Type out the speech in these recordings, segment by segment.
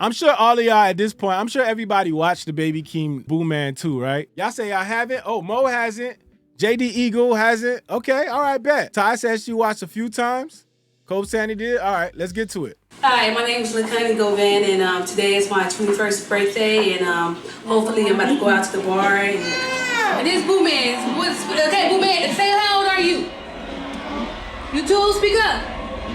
I'm sure all of y'all at this point, I'm sure everybody watched the Baby Keem Booman too, right? Y'all say y'all haven't? Oh, Mo hasn't. JD Eagle hasn't. Okay, all right, bet. Ty said she watched a few times. Cope Sandy did. All right, let's get to it. Hi, my name is LaConnie Govan, and today is my 21st birthday, and hopefully I'm about to go out to the bar. And this Booman. Okay, Booman, say how old are you? You too? Speak up.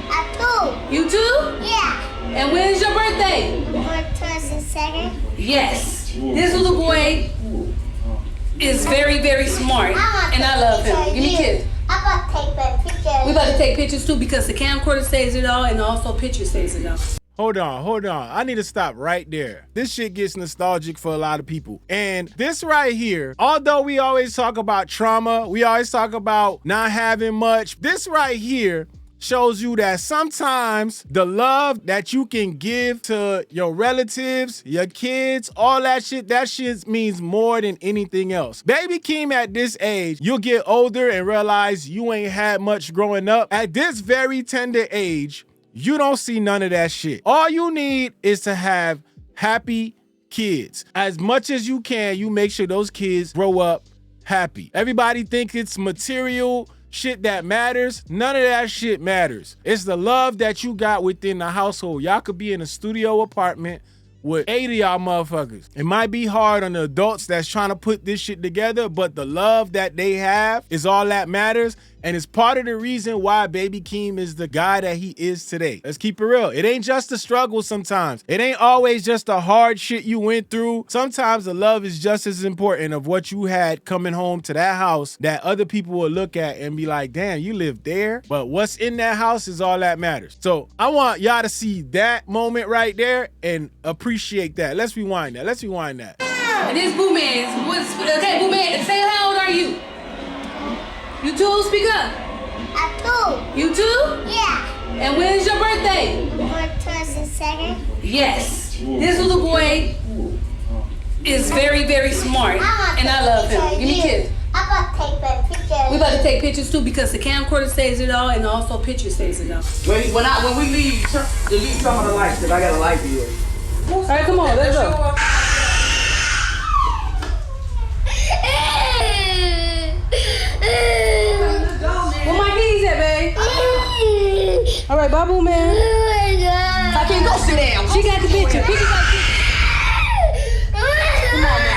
I'm 2. You too? Yeah. And when is your birthday? On 22nd. Yes. This little boy is very, very smart, and I love him. Give me a kiss. I'm about to take a picture. We about to take pictures too because the camcorder saves it all and also picture saves it all. Hold on. I need to stop right there. This shit gets nostalgic for a lot of people. And this right here, although we always talk about trauma, we always talk about not having much, this right here shows you that sometimes the love that you can give to your relatives, your kids, all that shit means more than anything else. Baby Keem at this age, you'll get older and realize you ain't had much growing up. At this very tender age, you don't see none of that shit. All you need is to have happy kids. As much as you can, you make sure those kids grow up happy. Everybody think it's material shit that matters. None of that shit matters. It's the love that you got within the household. Y'all could be in a studio apartment with 8 of y'all motherfuckers. It might be hard on the adults that's trying to put this shit together, but the love that they have is all that matters. And it's part of the reason why Baby Keem is the guy that he is today. Let's keep it real. It ain't just a struggle sometimes. It ain't always just the hard shit you went through. Sometimes the love is just as important of what you had coming home to that house that other people will look at and be like, damn, you live there. But what's in that house is all that matters. So I want y'all to see that moment right there and appreciate that. Let's rewind that. And this Booman. Okay, Booman, say how old are you? You too? Speak up. I'm 2. You too? Yeah. And when is your birthday? On 22nd. Yes. This little boy is very, very smart, and I love him. Give me a kiss. I'm about to take a picture. We about to take pictures too because the camcorder saves it all and also picture saves it all. When we leave, delete some of the lights because I got a light bill. All right, come on, let's go. Where my keys at, babe? All right, bye, Booman. I can't go sit down. She got the picture. Come on, man.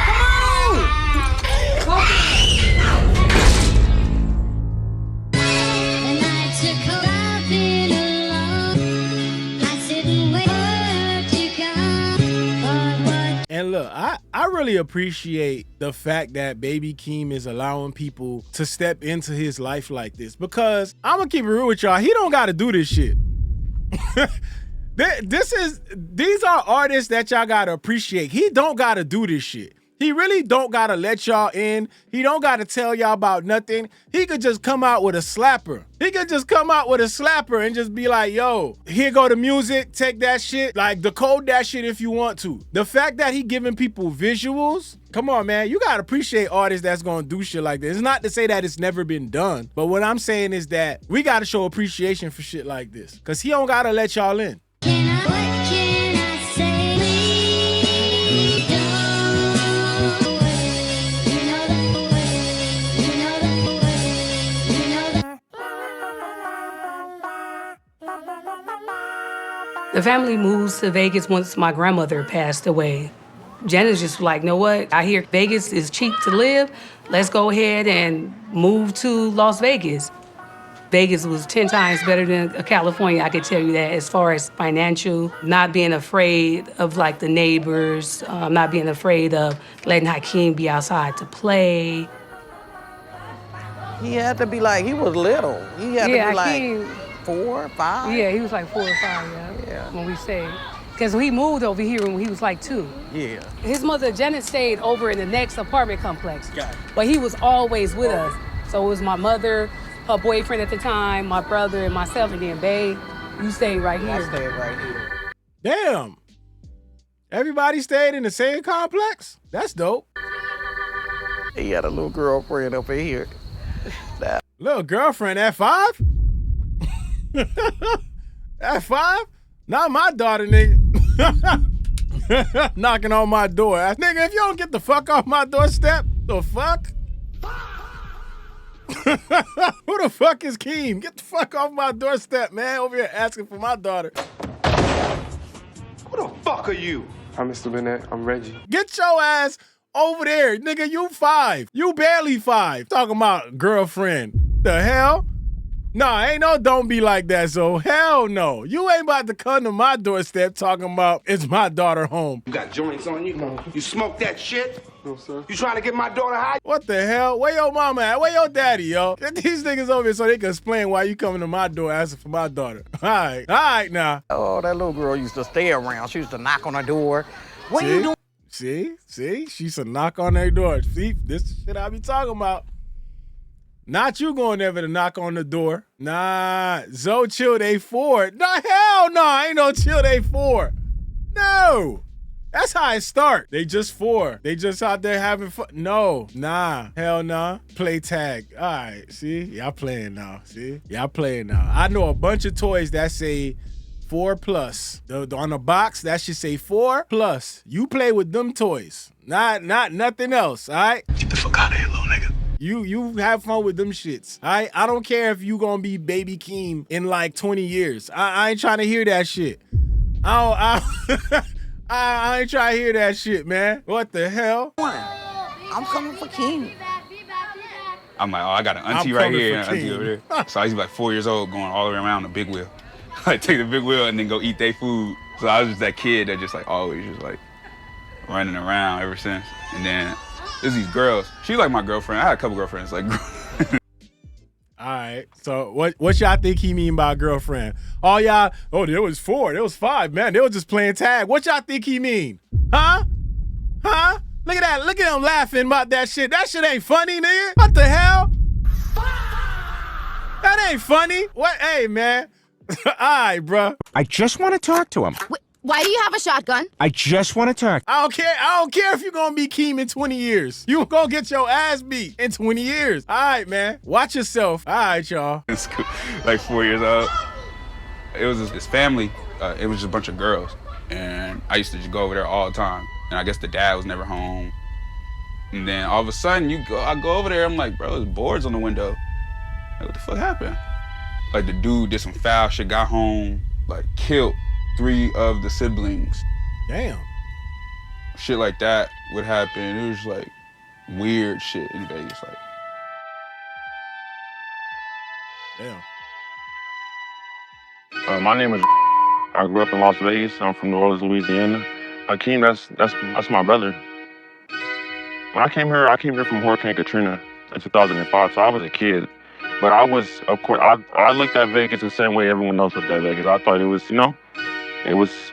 Come on. And I took love in alone. I sit and wait to come. And look, I really appreciate the fact that Baby Keem is allowing people to step into his life like this, because I'm gonna keep it real with y'all. He don't gotta do this shit. These are artists that y'all gotta appreciate. He don't gotta do this shit. He really don't gotta let y'all in. He don't gotta tell y'all about nothing. He could just come out with a slapper. And just be like, yo, here go the music, take that shit, like decode that shit if you want to. The fact that he giving people visuals, come on, man, you gotta appreciate artists that's gonna do shit like this. It's not to say that it's never been done, but what I'm saying is that we gotta show appreciation for shit like this, because he don't gotta let y'all in. What can I say? The family moves to Vegas once my grandmother passed away. Janice just like, know what? I hear Vegas is cheap to live. Let's go ahead and move to Las Vegas. Vegas was 10 times better than California, I could tell you that, as far as financial, not being afraid of like the neighbors, not being afraid of letting Hakeem be outside to play. He had to be like, he was little. He had to be Hakeem, like 4 or 5. Yeah, he was like 4 or 5, yeah. When we stayed. Because he moved over here when he was like 2. Yeah. His mother, Janet, stayed over in the next apartment complex. But he was always with us. So it was my mother, her boyfriend at the time, my brother, and myself, and then Babe, you stayed right here. I stayed right here. Damn. Everybody stayed in the same complex? That's dope. He had a little girlfriend over here. Little girlfriend at 5? At 5? Not my daughter, nigga. Knocking on my door. Nigga, if you don't get the fuck off my doorstep, the fuck? Who the fuck is Keem? Get the fuck off my doorstep, man. Over here asking for my daughter. Who the fuck are you? I'm Mr. Bennett. I'm Reggie. Get your ass over there. Nigga, you 5. You barely 5. Talking about girlfriend. The hell? Nah, ain't no don't be like that, so hell no. You ain't about to come to my doorstep talking about it's my daughter home. You got joints on you? No. You smoke that shit? No, sir. You trying to get my daughter high? What the hell? Where your mama at? Where your daddy, yo? Get these niggas over here so they can explain why you coming to my door asking for my daughter. All right now. Oh, that little girl used to stay around. She used to knock on the door. What you doing? See? She used to knock on their door. See, this is shit I be talking about. Not you going ever to knock on the door. Nah, Zoe chilled A4. No, hell no, ain't no chilled A4. No. That's how it start. They just 4. They just out there having fun. No, nah, hell nah. Play tag. All right, see? Y'all playing now, see? Y'all playing now. I know a bunch of toys that say 4+. On the box, that should say 4+. You play with them toys. Not nothing else, all right? Get the fuck out of here, little nigga. You have fun with them shits. I don't care if you gonna be baby Keem in like 20 years. I ain't trying to hear that shit. I ain't trying to hear that shit, man. What the hell? I'm coming for Keem. I'm like, oh, I got an auntie I'm right coming here for and an auntie Keem. over there. So I used to be like 4 years old going all the way around the big wheel. Like take the big wheel and then go eat their food. So I was just that kid that just like always just like running around ever since. And then there's these girls. She's like my girlfriend. I had a couple girlfriends. Like, All right. So what y'all think he mean by girlfriend? All y'all, oh, there was 4, there was 5, man. They were just playing tag. What y'all think he mean? Huh? Look at that. Look at him laughing about that shit. That shit ain't funny, nigga. What the hell? That ain't funny. What? Hey, man. All right, bruh. I just want to talk to him. Why do you have a shotgun? I just want to talk. I don't care if you're gonna be Keem in 20 years. You gonna get your ass beat in 20 years. All right, man. Watch yourself. All right, y'all. in school, like 4 years old. It was this family. It was just a bunch of girls. And I used to just go over there all the time. And I guess the dad was never home. And then all of a sudden, I go over there, I'm like, bro, there's boards on the window. Like, what the fuck happened? Like the dude did some foul shit, got home, like killed 3 of the siblings. Damn. Shit like that would happen. It was like weird shit in Vegas. Like, damn. My name is. I grew up in Las Vegas. I'm from New Orleans, Louisiana. Keem, that's my brother. When I came here from Hurricane Katrina in 2005. So I was a kid, but I was, of course, I looked at Vegas the same way everyone else looked at Vegas. I thought it was,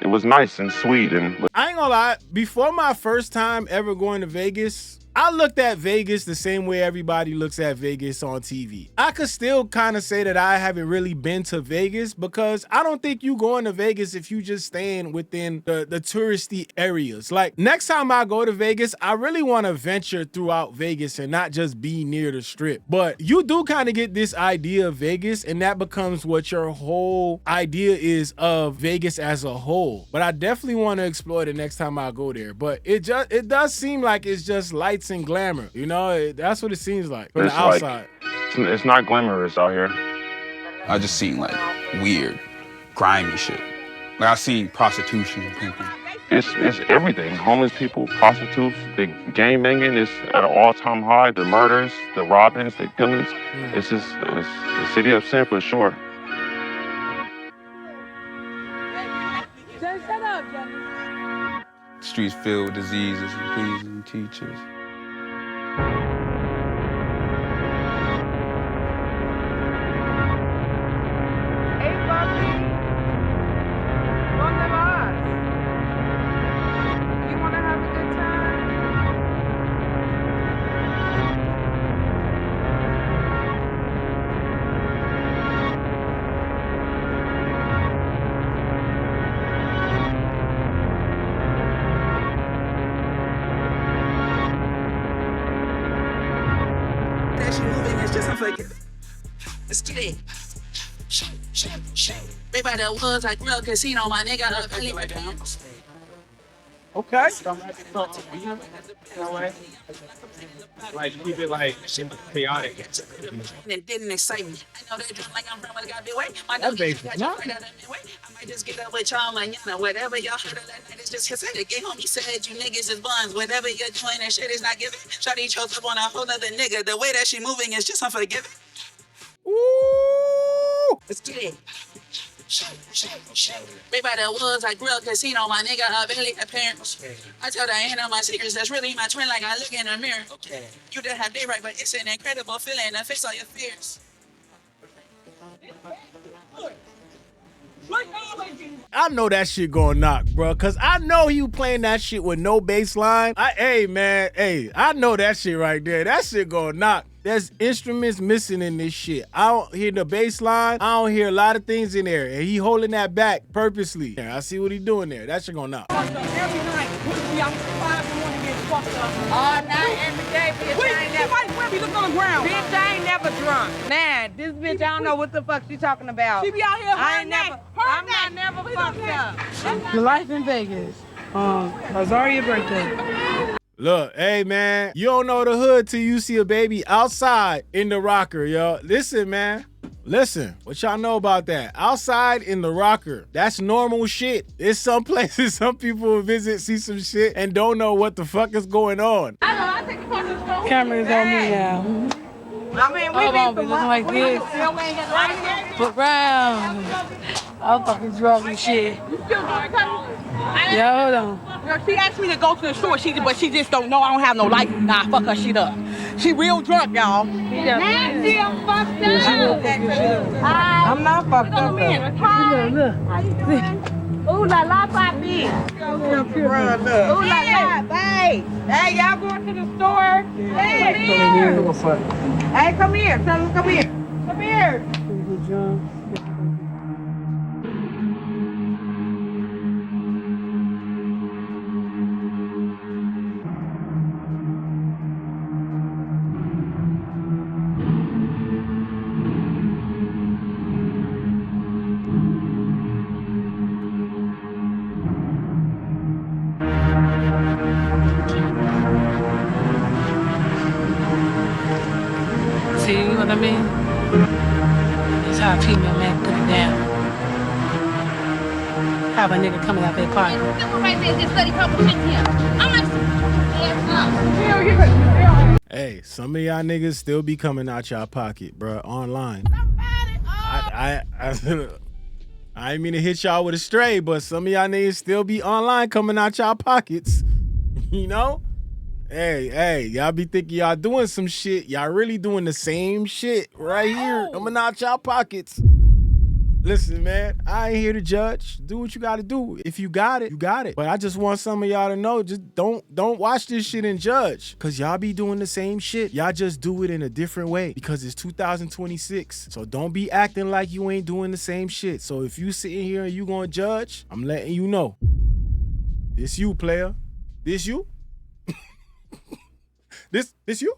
it was nice and sweet. And I ain't gonna lie. Before my first time ever going to Vegas, I looked at Vegas the same way everybody looks at Vegas on TV. I could still kind of say that I haven't really been to Vegas because I don't think you going to Vegas if you just staying within the touristy areas. Like next time I go to Vegas, I really want to venture throughout Vegas and not just be near the strip. But you do kind of get this idea of Vegas and that becomes what your whole idea is of Vegas as a whole. But I definitely want to explore the next time I go there. But it does seem like it's just lights and glamour, that's what it seems like from the outside. It's not glamorous out here. I just seen like weird, grimy shit. Like I seen prostitution and pimping. It's everything. Homeless people, prostitutes, the gang banging is at an all-time high. The murders, the robbings, the killings. It's just it's the city of sin for sure. Just shut up, Johnny. Streets filled with diseases and police and teachers. Hey, papi. ¿Dónde vas? You want to have a good time? That she moving, it's just unforgettable. Let's get it. Everybody that was like real casino, my nigga, right down. Okay. Like keep it like chaotic. It didn't excite me. I know that drum like I'm from a goddamn way. My That dog bass got is you not. right out of the way. I might just get up with y'all, man. You know, whatever y'all heard of that night is just pathetic. Get home, you said you niggas is buns. Whatever you're doing, that shit is not giving. Shawty chose up on a whole nother nigga. The way that she moving is just unforgiving. Ooh. Let's get it. Right by the woods, I grill casino, my nigga, barely appearance. I tell that ain't on my secrets, that's really my twin, like I look in the mirror. You did have day right, but it's an incredible feeling to face all your fears. I know that shit gonna knock, bro, cause I know you playing that shit with no bass line. Hey man, I know that shit right there. That shit gonna knock. There's instruments missing in this shit. I don't hear the bass line. I don't hear a lot of things in there, and he holding that back purposely. Yeah, I see what he doing there. That shit gonna knock. Every night, we out 5 in the morning getting fucked up. All night, every day, bitch. I ain't never. Where we look on the ground? Bitch, I ain't never drunk. Man, this bitch, I don't know what the fuck she talking about. She be out here. I ain't never. I'm not never fucked up. The life in Vegas. Azaria birthday. Look, hey man, you don't know the hood till you see a baby outside in the rocker, yo. Listen, man. Listen, what y'all know about that? Outside in the rocker, that's normal shit. There's some places some people will visit, see some shit, and don't know what the fuck is going on. Cameras on me now. I mean, we be looking like this. But round. I'm fucking drunk and shit. Yeah, hold on. Girl, she asked me to go to the store, but she just don't know I don't have no license. Nah, fuck her shit up. She real drunk, y'all. Nancy, I'm fucked up. I'm not fucked up. Ooh la la, papi. Ooh la la, babe. Hey, y'all going to the store? Hey, come here. Hey, come here. Tell them come here. Come here. See what I mean? That's how a female man put it down. Have a nigga coming out their pocket. Hey, some of y'all niggas still be coming out y'all pocket, bro, online. I ain't mean to hit y'all with a stray, but some of y'all niggas still be online coming out y'all pockets. You know? Hey, y'all be thinking y'all doing some shit. Y'all really doing the same shit right here, coming out y'all pockets. Listen, man, I ain't here to judge. Do what you gotta do. If you got it, you got it. But I just want some of y'all to know, just don't watch this shit and judge. Cause y'all be doing the same shit. Y'all just do it in a different way because it's 2026. So don't be acting like you ain't doing the same shit. So if you sitting here and you gonna judge, I'm letting you know. This you, player. This you? This you?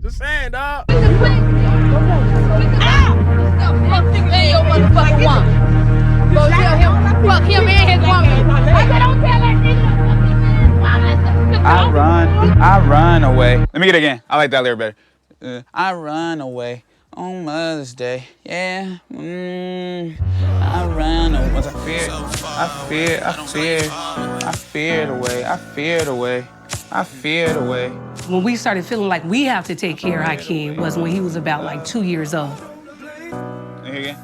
Just saying, dog. Hey, your motherfucking woman. Go tell him, fuck him and his woman. I said, don't tell that nigga. I run away. Let me get it again. I like that lyric better. I run away on Mother's Day. Yeah. I run away. Once I fear the way. When we started feeling like we have to take care of Keem was when he was about like 2 years old.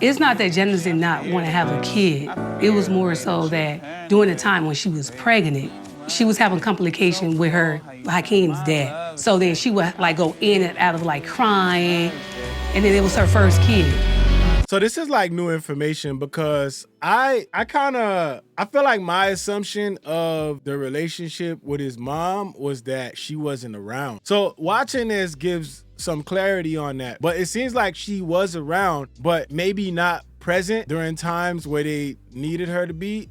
It's not that Janice did not want to have a kid. It was more so that during the time when she was pregnant, she was having complication with her Hakeem's dad. So then she would like go in and out of like crying, and then it was her first kid. So this is like new information because I feel like my assumption of the relationship with his mom was that she wasn't around. So watching this gives some clarity on that. But it seems like she was around, but maybe not present during times where they needed her to be,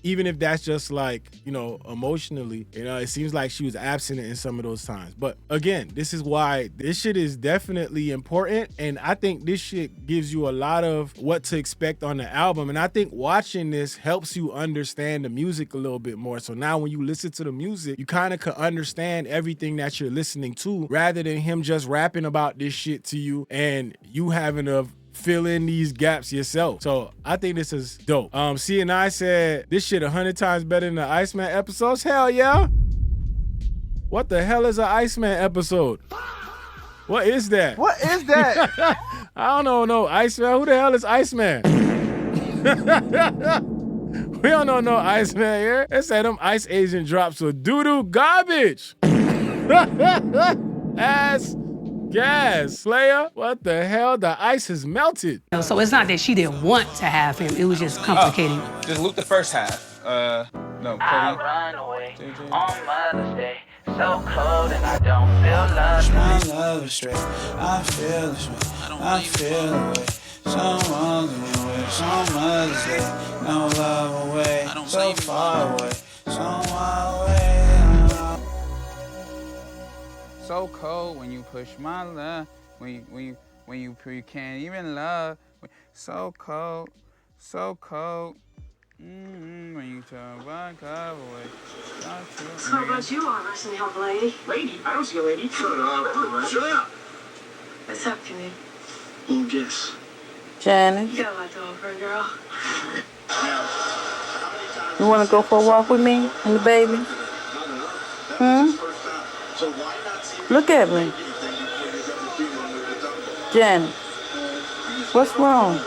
even if that's just like, you know, emotionally, you know, it seems like she was absent in some of those times. But again, this is why this shit is definitely important, and I think this shit gives you a lot of what to expect on the album, and I think watching this helps you understand the music a little bit more. So now when you listen to the music, you kind of can understand everything that you're listening to, rather than him just rapping about this shit to you and you having to fill in these gaps yourself. So I think this is dope. C&I said this shit 100 times better than the Iceman episodes. Hell yeah. What the hell is an Iceman episode? What is that? What is that? I don't know Iceman. Who the hell is Iceman? We don't know no Iceman here. They said them Ice Asian drops were doo-doo garbage. Ass gas, Slayer. What the hell? The ice has melted. So it's not that she didn't want to have him. It was just complicated. Just loop the first half. No, I run away on Mother's Day. So cold and I don't feel love. My love is straight. I feel this way. I feel the way. Someone's away. On Mother's Day. No love away. So far away. Somewhere away. So cold when you push my love. When you can't even love. So cold. So cold. When you turn back away. So about you are nursing help, lady. Lady? I don't see a lady. Shut up. Shut up. What's up, Keem? Oh, guess. Janice, You got a lot to offer, girl. you want to go for a walk with me and the baby? Look at me. Janice, what's wrong?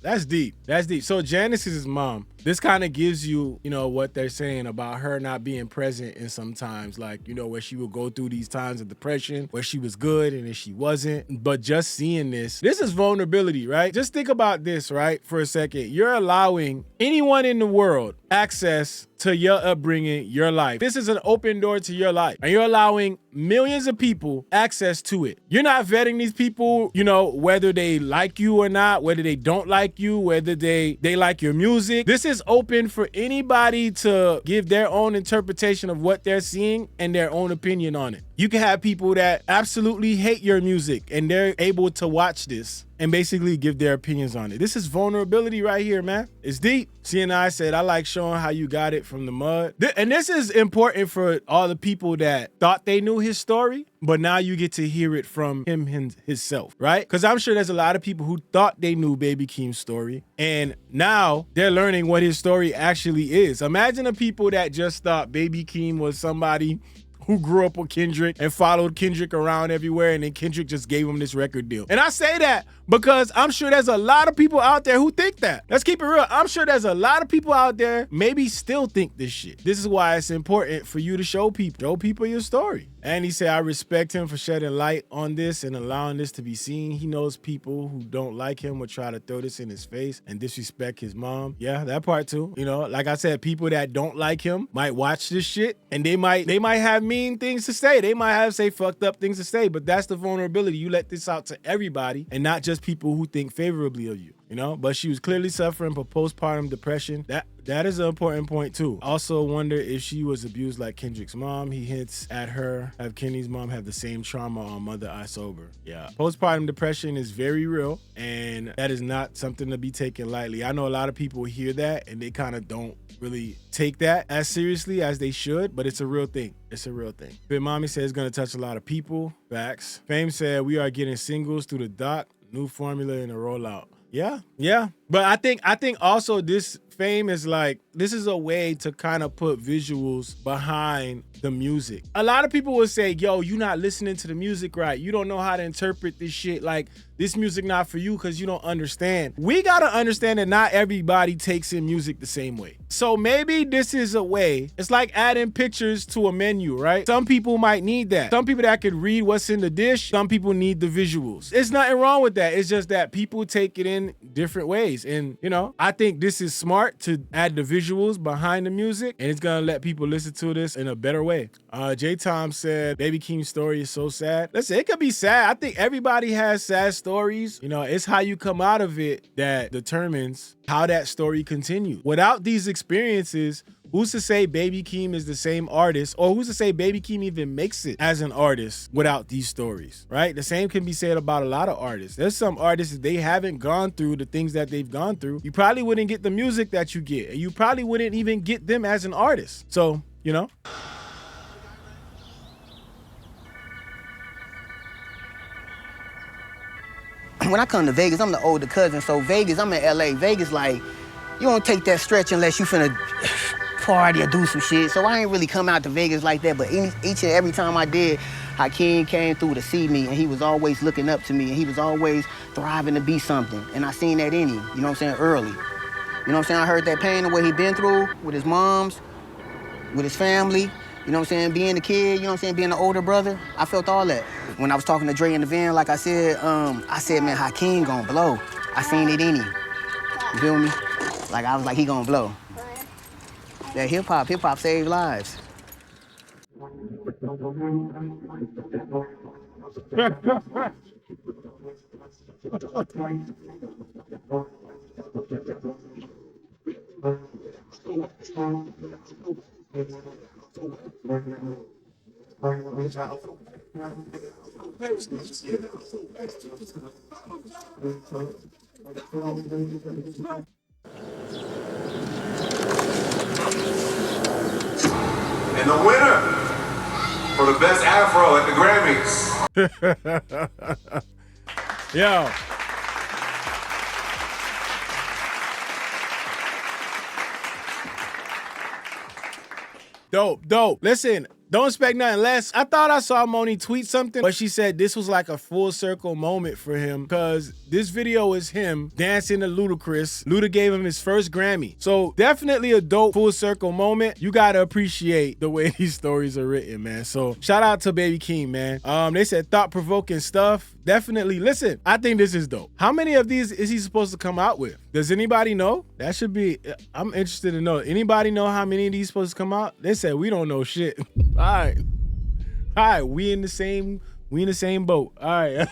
That's deep. That's deep. So Janice is his mom. This kind of gives you, you know, what they're saying about her not being present in some times, like, you know, where she would go through these times of depression, where she was good and then she wasn't. But just seeing this is vulnerability, right? Just think about this, right, for a second. You're allowing anyone in the world access to your upbringing, your life. This is an open door to your life, and you're allowing millions of people access to it. You're not vetting these people, you know, whether they like you or not, whether they don't like you, whether they like your music. This is open for anybody to give their own interpretation of what they're seeing and their own opinion on it. You can have people that absolutely hate your music and they're able to watch this and basically give their opinions on it. This is vulnerability right here, man. It's deep. C&I said, I like showing how you got it from the mud. And this is important for all the people that thought they knew his story, but now you get to hear it from him himself, right? Because I'm sure there's a lot of people who thought they knew Baby Keem's story, and now they're learning what his story actually is. Imagine the people that just thought Baby Keem was somebody who grew up with Kendrick and followed Kendrick around everywhere, and then Kendrick just gave him this record deal. And I say that because I'm sure there's a lot of people out there who think that. Let's keep it real. I'm sure there's a lot of people out there maybe still think this shit. This is why it's important for you to show people your story. And he said, I respect him for shedding light on this and allowing this to be seen. He knows people who don't like him will try to throw this in his face and disrespect his mom. Yeah, that part too. You know, like I said, people that don't like him might watch this shit and they might have mean things to say. They might have say fucked up things to say, but that's the vulnerability. You let this out to everybody and not just people who think favorably of you. You know, but she was clearly suffering from postpartum depression. That is an important point too. Also wonder if she was abused like Kendrick's mom. He hints at her have Kenny's mom have the same trauma on Mother I Sober. Yeah, postpartum depression is very real, and that is not something to be taken lightly. I know a lot of people hear that and they kind of don't really take that as seriously as they should, but it's a real thing. It's a real thing. Big Mommy says it's gonna touch a lot of people. Facts. Fame said we are getting singles through the doc, new formula and a rollout. Yeah. But I think also this Fame is like, this is a way to kind of put visuals behind the music. A lot of people will say, yo, you not listening to the music right. You don't know how to interpret this shit. Like, this music not for you because you don't understand. We got to understand that not everybody takes in music the same way. So maybe this is a way. It's like adding pictures to a menu, right? Some people might need that. Some people that could read what's in the dish, some people need the visuals. There's nothing wrong with that. It's just that people take it in different ways. stories. And, you know, I think this is smart to add the visuals behind the music, and it's gonna let people listen to this in a better way. J-Tom said, Baby Keem's story is so sad. Listen, it could be sad. I think everybody has sad stories. You know, it's how you come out of it that determines how that story continues. Without these experiences, who's to say Baby Keem is the same artist, or who's to say Baby Keem even makes it as an artist without these stories, right? The same can be said about a lot of artists. There's some artists, if they haven't gone through the things that they've gone through, you probably wouldn't get the music that you get, and you probably wouldn't even get them as an artist. So, you know. When I come to Vegas, I'm the older cousin, so Vegas, I'm in LA. Vegas, like, you don't take that stretch unless you finna party or do some shit. So I ain't really come out to Vegas like that, but each and every time I did, Keem came through to see me, and he was always looking up to me, and he was always thriving to be something. And I seen that in him, you know what I'm saying, early. You know what I'm saying? I heard that pain of what he been through with his moms, with his family, you know what I'm saying, being a kid, you know what I'm saying, being an older brother. I felt all that. When I was talking to Dre in the van, like I said, man, Keem gonna blow. I seen it in him. You feel me? Like, I was like, he gonna blow. That hip-hop saved lives. And the winner for the best afro at the Grammys. Yo. Dope. Listen, don't expect nothing less. I thought I saw Moni tweet something, but she said this was like a full circle moment for him because this video is him dancing to Ludacris. Luda gave him his first Grammy. So definitely a dope full circle moment. You gotta appreciate the way these stories are written, man. So shout out to Baby Keem, man. They said thought-provoking stuff. Definitely. Listen, I think this is dope. How many of these is he supposed to come out with? Does anybody know? That should be, I'm interested to know. Anybody know how many of these supposed to come out? They said we don't know shit. All right, we in the same boat. All right.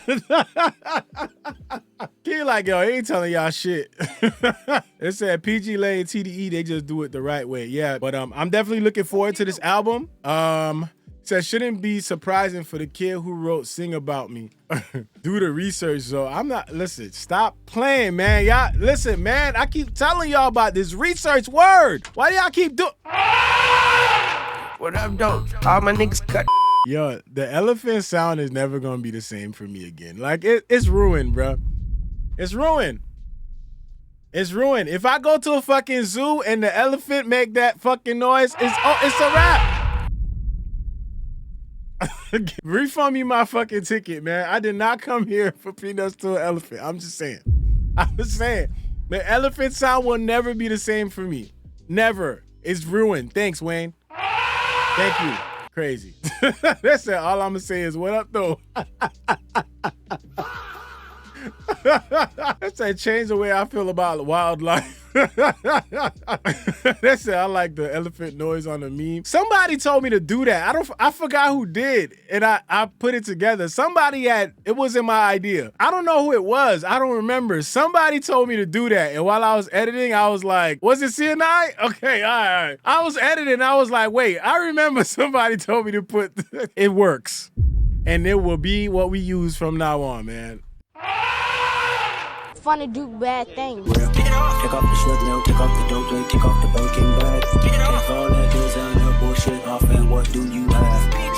He like, yo, he ain't telling y'all shit. It said PG Lane, TDE, they just do it the right way. Yeah, but I'm definitely looking forward to this album. Says shouldn't be surprising for the kid who wrote Sing About Me. Do the research, though. Listen, stop playing, man. Y'all, listen, man, I keep telling y'all about this research word. Why do y'all keep doing? What up, dope? All my niggas cut. Yo, the elephant sound is never gonna be the same for me again. Like, it's ruined, bro. It's ruined. It's ruined. If I go to a fucking zoo and the elephant make that fucking noise, it's a wrap. Refund me my fucking ticket, man. I did not come here for peanuts to an elephant. I'm just saying. The elephant sound will never be the same for me. Never. It's ruined. Thanks, Wayne. Thank you. Crazy. That's it. All I'm gonna say is, what up, though? That's that change the way I feel about wildlife. That's it. I like the elephant noise on the meme. Somebody told me to do that. I forgot who did, and I put it together. It wasn't my idea. I don't know who it was. I don't remember. Somebody told me to do that, and while I was editing, I was like, was it CNI? Okay, all right. I was editing, I was like, wait, I remember somebody told me to put, it works. And it will be what we use from now on, man. Fun to do bad things. Take off the short nail, take off the dope, take off the broken bag. Take all that goes down, that bullshit off, and what do you have?